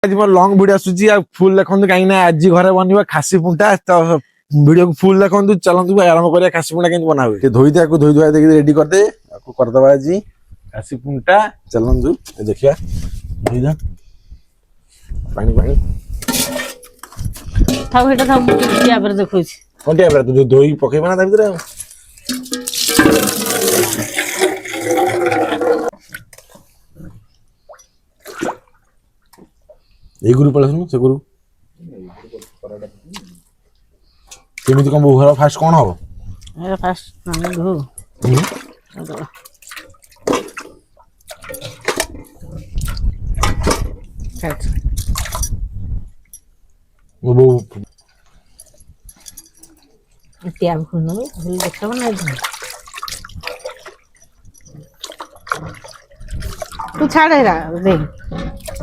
आज more long video आसुची full देखंतु काई ना आज घरे बनवा खासी पुंटा तो वीडियो को फुल देखंतु चलंतु आरंभ करिया खासी पुंटा केन बनावे ते धोई दे को धोई धोई दे रेडी कर दे को कर दबा आज खासी पुंटा चलंतु देखिया धोई दे पानी पानी थाउ हेटा थाउ किया पर देखोछि कोनटिया पर तू धोई पकेबा ना ता भीतर ए गुरु पळसनु से गुरु केमिति कम घर फास्ट कोन हो ए फास्ट माने धो काट वो ट्याब खुनो भूल देखब ना तू छाड़ हेरा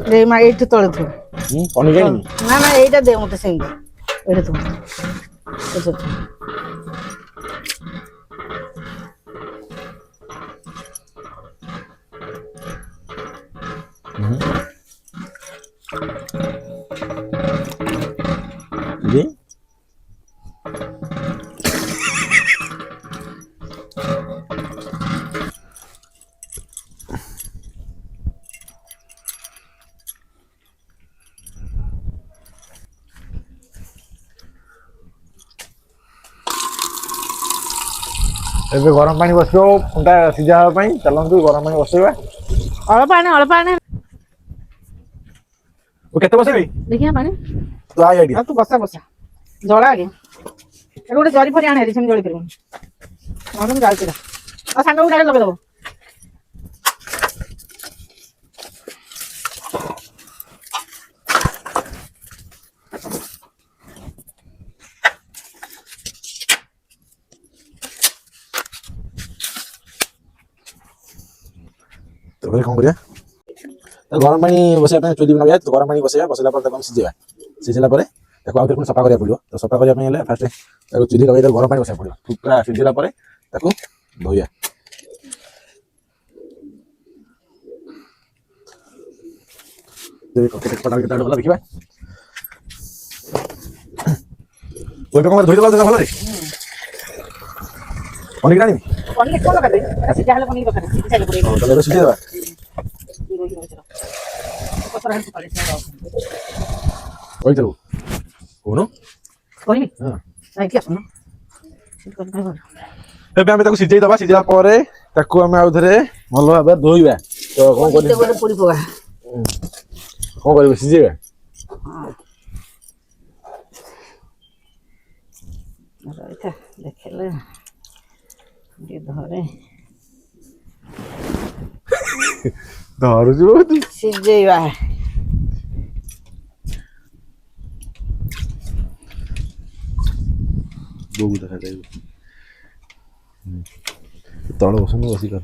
दे मा एट तळे थो पानी जानी ना ना एटा दे मते सही एटा तो जी एबे गरम पानी बसो पुंटा सिजा पई चलंतु गरम पानी बसैबा अळ पानी ओ केते बसैबी देखिया पानी तो आ आइडिया तू बसा बसा जळा आगे ए गोटे जरी फरी आणे रिसम जळी परबो हम जाल तिरा आ सांग उडा लगे दबो तो फिर कौन करिया तो गरम पानी बसैया पे चुली बना तो गरम पानी बसैया बसला पर तक सिजेबा सिजेला पर ताको आउटर सफा करिया पड़ियो तो सफा करिया पहिले फास्ट ताको चुली लगाई दे गरम पानी बसैया पड़ियो पूरा सिजेला पर ताको धोया देखो केते पटा के वाला देखिबा ओइ पे कमर धोई देबा भलो रे पानी कानी पनीर कोन लगा दे ऐसे जाहले पनीर बखरे सिजा ले पड़े तो ले सिजे देबा ओइ चलो कोनो कोई हां नहीं क्या सुनो ଏବେ ଆମେ ତାକୁ ସିଝେଇ ଦବା ସିଝିଲା ପରେ ତାକୁ ଆମେ ଆଉ ଥରେ ଭଲ ଭାବରେ ଧୋଇବା ତ କଣ କରିବା ପୋଡ଼ି ପକା କଣ କରିବ ସିଝେଇବା ରହିଥା ଦେଖିଲେ ଟିକେ ଧରେ ଧରୁଛୁ ବହୁତ ସିଝେଇବା ବୋଉ ଦେଖାଯାଏ ତଳେ ବସନ୍ତୁ ବସି କର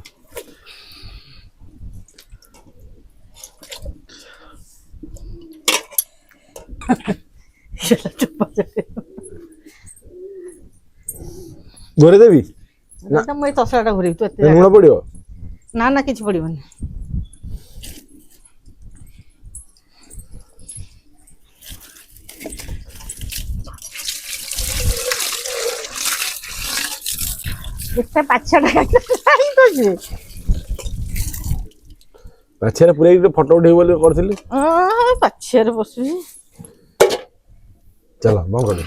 ଘୋରେଇ ଦେବି ନା ମୁଁ ଏଇ ତସଲାଟା ଘୁରେଇବି ତୁ ଏତେ ଲୁଣ ପଡିବ ନା ନା କିଛି ପଡିବନି ଏତେ ପାଛଟା କାଇଁ ପାଛିଆରେ ପୁରେଇକି ଫଟୋ ଉଠେଇବି ବୋଲି କରିଥିଲି ପାଛିଆରେ ବସୁଛି ଚାଲ ବନ୍ଦ କରିଦେ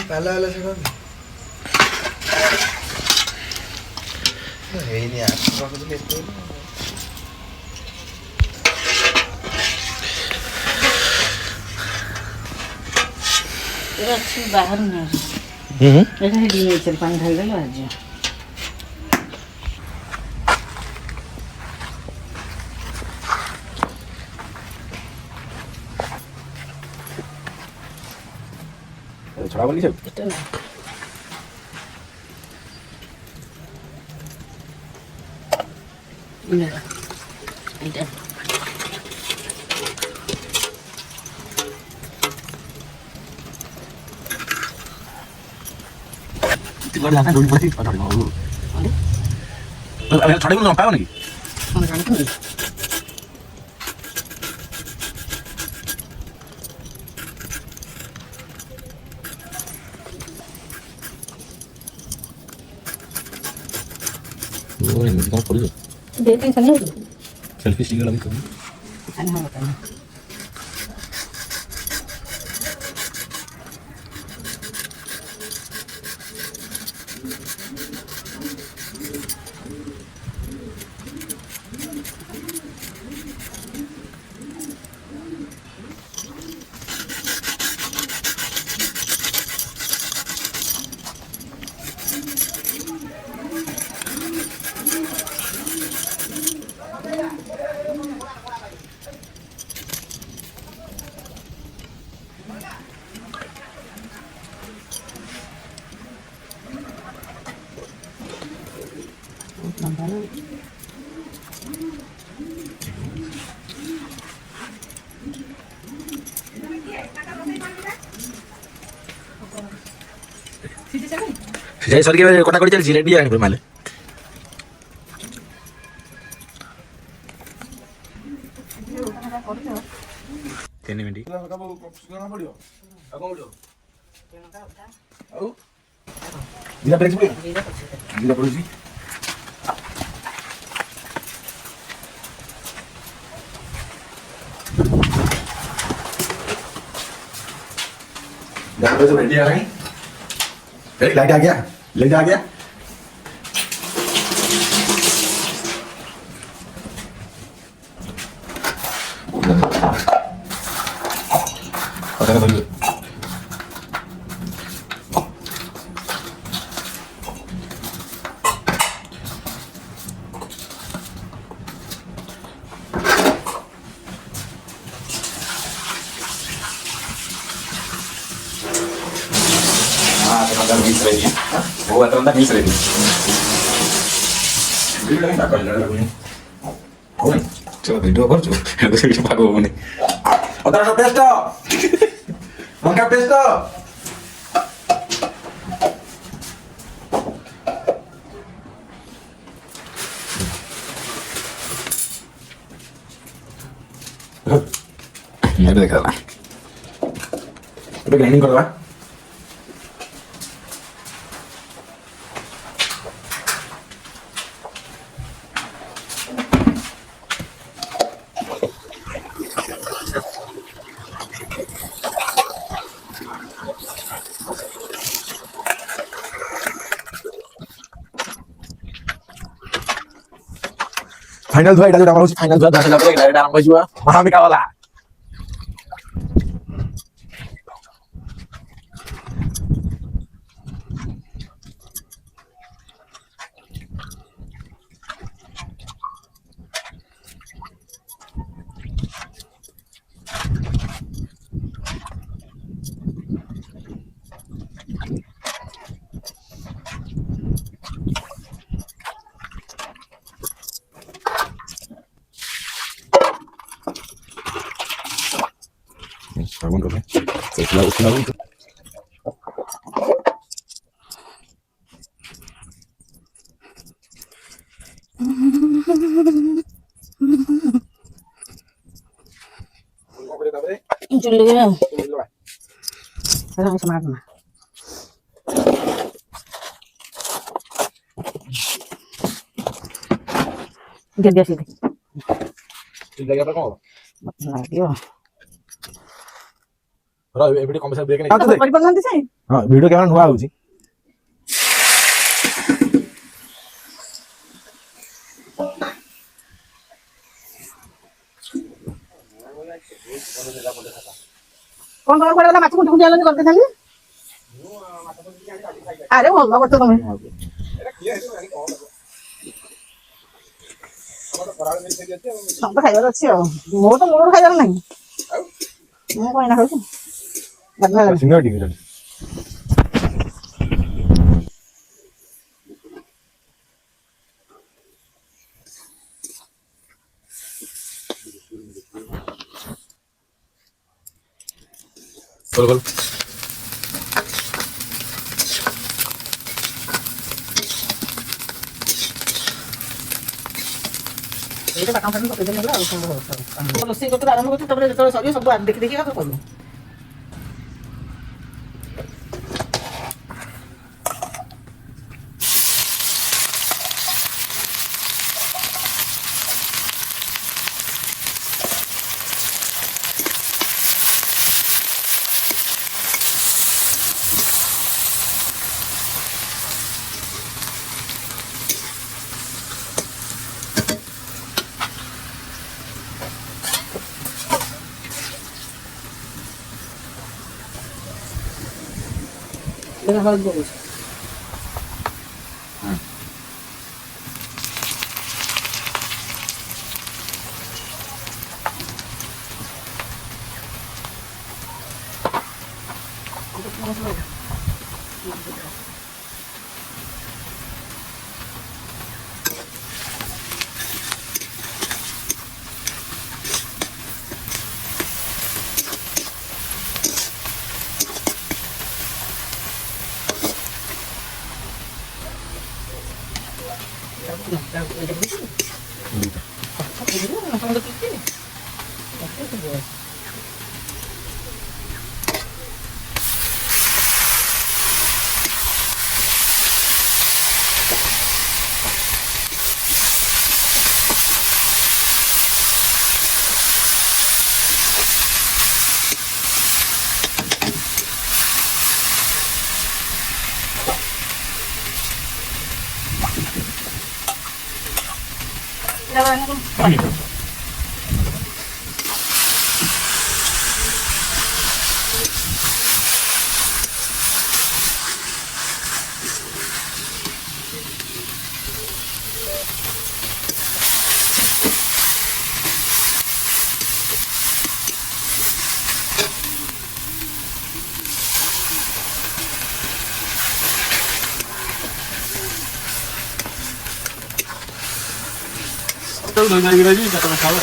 पाला वाला से कौन है नहीं आप रख दे तो ये अच्छी बाहर ना ये डी चल पानी ढाल दे आज ଛଡା ବୋଲି ସବୁ এটা না এটা कर जाना थोड़ी बड़ी पता नहीं तो अब थोड़ी ना पाओ नहीं कौन जाने क्यों वो नहीं तो पड़ी देते हैं नहीं सेल्फी स्टिक लगा कर अरे हाँ बताइए जय सर के कोटा कोटी चल रेडी है माले तेने मिनट का सुना पड़ियो आ कोन उठो आउ जीरा प्रेस पड़ियो जीरा पड़ुजी जीरा प्रेस रेडी आ गई लाइट आ गया लाइट आ गया पता नहीं हाँ मिस रहेगी वो अतरंदा मिस रहेगी वीडियो नहीं पागल लगा कोई कोई चलो वीडियो कर जो दूसरे के पागल होने और तेरा पेस्ट उनका पेस्ट ये भी देखा ना तो ग्राइंडिंग कर दो फाइनल धुआ এটা আমরা ফাইনাল ধুয়া ধরে লাগবে ডাইরেক্ট আরম্ভ হইবা মহামি কাওয়ালা Aguanta, ¿no? Se la aguanta. Julia. Orang semangat mah. Dia sini. Tidak apa kau? Lagi yo. रा वीडियो कम से ब्रेक नहीं तो परिपन नंदी से हां वीडियो कैमरा नुआ होची कौन कौन पड़ेगा माछ कुंडी कुंडी आलन करते थाली अरे बोल बाबा तो तुम्हें सब खाइबार अछि मो तो मोर खाइबार नहीं मो कोइ ना खाइ सिंगर डिग्री बोल बोल ଏଇଟା ବାଟଣ ଫାଟଣ ପକେଇଦେଲେ ହେଲା ଆଉ ସବୁ ହବ ରୋଷେଇ କରୁଥିଲୁ ଆରମ୍ଭ କରୁଛୁ ତାପରେ ଯେତେବେଳେ ସରିବ ସବୁ ଦେଖି ଦେଖି ତାପରେ କରିବୁ এটা হলুদ মরিচ तो धोई जाएगी राजी क्या तुम्हें खाओ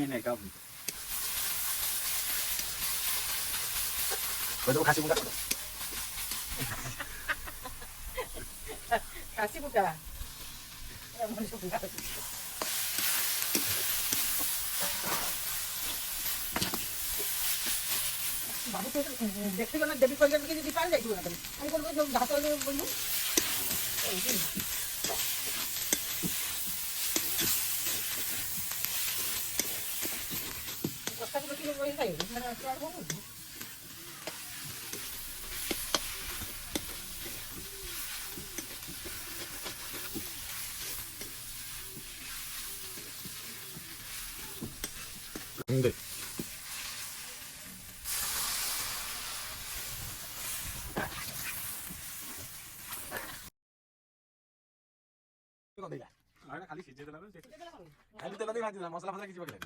नहीं कब तो खासी मुका kasih buka mau buka babu tuh দেখতে গেলে দেবী কইলেন কি যদি পাল যাইতো না আমি বলবো যে ঘাস বলবো কষ্ট করে কি বই যাই মানে আর বলবো 근데 खाली खींचे देना खाली तेल नहीं खाती मसला फसला किसी पकड़े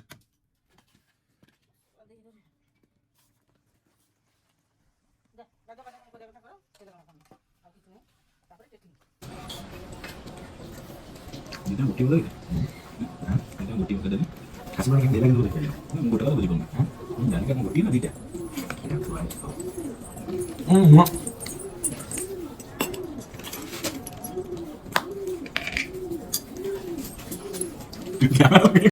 এটা গুটি বলে এটা গুটি বলে দেবে খাসি মাংস দেবে কিন্তু দেখে গোটা কথা বুঝি কোন জানি কেন গুটি না দিটা এটা তো